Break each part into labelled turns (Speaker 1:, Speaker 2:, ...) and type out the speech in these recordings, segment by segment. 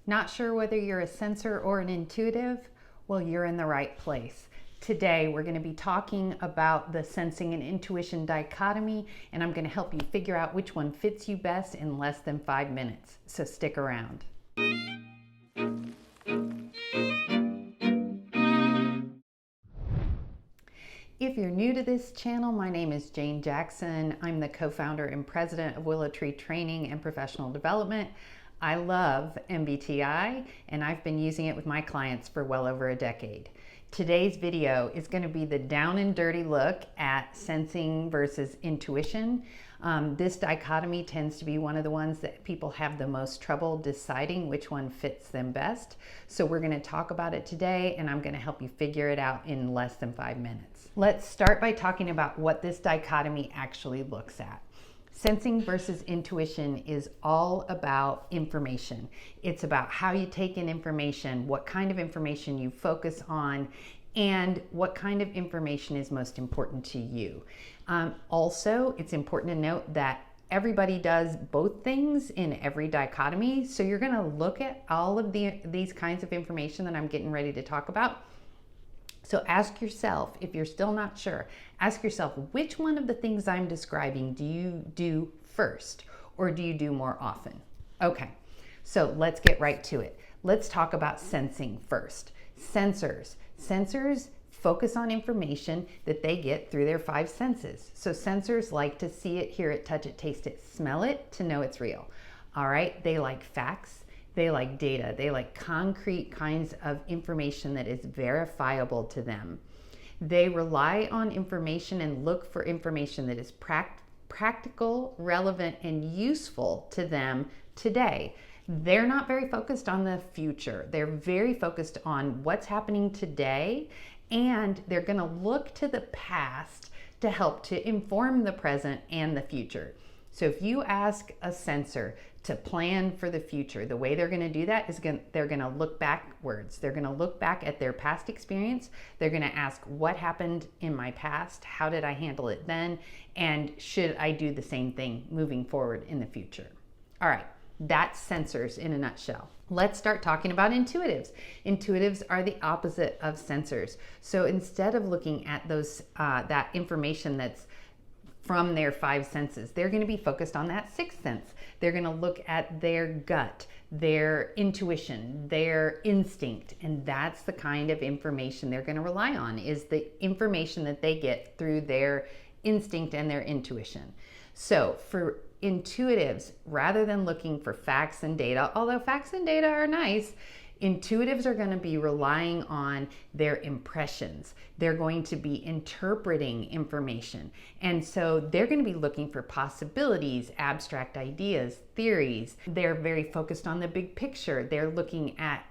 Speaker 1: Not sure whether you're a sensor or an intuitive? Well, you're in the right place. Today, we're going to be talking about the sensing and intuition dichotomy, and I'm going to help you figure out which one fits you best in less than 5 minutes. So stick around. If you're new to this channel, my name is Jane Jackson. I'm the co-founder and president of Willow Training and Professional Development. I love MBTI, and I've been using it with my clients for well over a decade. Today's video is going to be the down and dirty look at sensing versus intuition. This dichotomy tends to be one of the ones that people have the most trouble deciding which one fits them best. So we're going to talk about it today, and I'm going to help you figure it out in less than 5 minutes. Let's start by talking about what this dichotomy actually looks at. Sensing versus intuition is all about information. It's about how you take in information, what kind of information you focus on, and what kind of information is most important to you. Also, it's important to note that everybody does both things in every dichotomy. So you're going to look at all of these kinds of information that I'm getting ready to talk about. So ask yourself, if you're still not sure, ask yourself, which one of the things I'm describing do you do first, or do you do more often? Okay, so let's get right to it. Let's talk about sensing first. Sensors focus on information that they get through their 5 senses. So sensors like to see it, hear it, touch it, taste it, smell it to know it's real. All right, they like facts. They like data. They like concrete kinds of information that is verifiable to them. They rely on information and look for information that is practical, relevant, and useful to them today. They're not very focused on the future. They're very focused on what's happening today, and they're going to look to the past to help to inform the present and the future. So if you ask a sensor to plan for the future, the way they're going to do that is they're going to look backwards. They're going to look back at their past experience. They're going to ask, what happened in my past? How did I handle it then? And should I do the same thing moving forward in the future? All right, that's sensors in a nutshell. Let's start talking about intuitives. Intuitives are the opposite of sensors. So instead of looking at that information that's from their 5 senses, they're going to be focused on that 6th sense. They're going to look at their gut, their intuition, their instinct, and that's the kind of information they're going to rely on, is the information that they get through their instinct and their intuition. So for intuitives, rather than looking for facts and data, although facts and data are nice, intuitives are going to be relying on their impressions. They're going to be interpreting information. And so they're going to be looking for possibilities, abstract ideas, theories. They're very focused on the big picture. They're looking at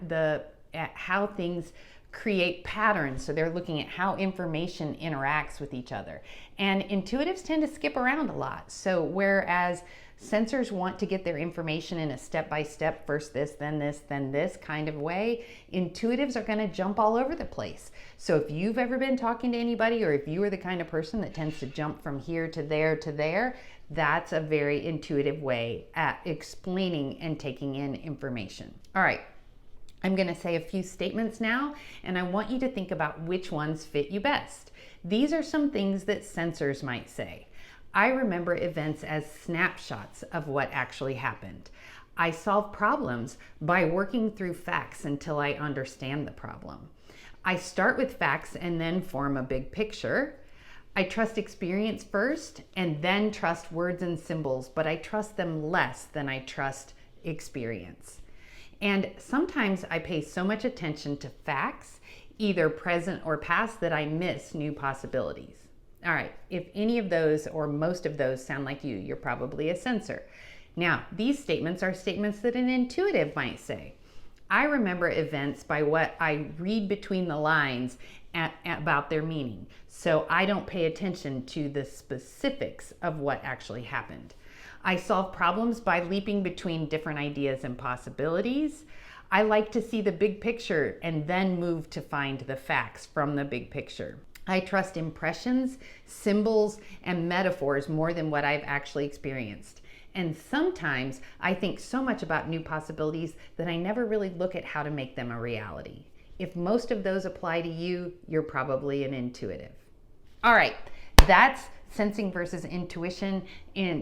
Speaker 1: how things create patterns. So they're looking at how information interacts with each other. And intuitives tend to skip around a lot. So whereas sensors want to get their information in a step-by-step, first this, then this kind of way, intuitives are going to jump all over the place. So if you've ever been talking to anybody, or if you are the kind of person that tends to jump from here to there, that's a very intuitive way at explaining and taking in information. All right. I'm going to say a few statements now, and I want you to think about which ones fit you best. These are some things that sensors might say. I remember events as snapshots of what actually happened. I solve problems by working through facts until I understand the problem. I start with facts and then form a big picture. I trust experience first and then trust words and symbols, but I trust them less than I trust experience. And sometimes I pay so much attention to facts, either present or past, that I miss new possibilities. All right, if any of those or most of those sound like you, you're probably a sensor. Now, these statements are statements that an intuitive might say. I remember events by what I read between the lines about their meaning. So I don't pay attention to the specifics of what actually happened. I solve problems by leaping between different ideas and possibilities. I like to see the big picture and then move to find the facts from the big picture. I trust impressions, symbols, and metaphors more than what I've actually experienced. And sometimes I think so much about new possibilities that I never really look at how to make them a reality. If most of those apply to you, you're probably an intuitive. All right, that's sensing versus intuition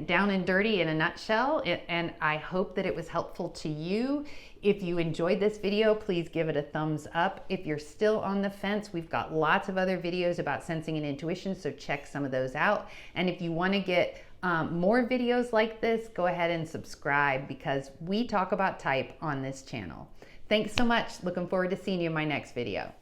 Speaker 1: down and dirty in a nutshell, and I hope that it was helpful to you. If you enjoyed this video, please give it a thumbs up. If you're still on the fence, we've got lots of other videos about sensing and intuition, so check some of those out. And if you want to get more videos like this, go ahead and subscribe, because we talk about type on this channel. Thanks so much. Looking forward to seeing you in my next video.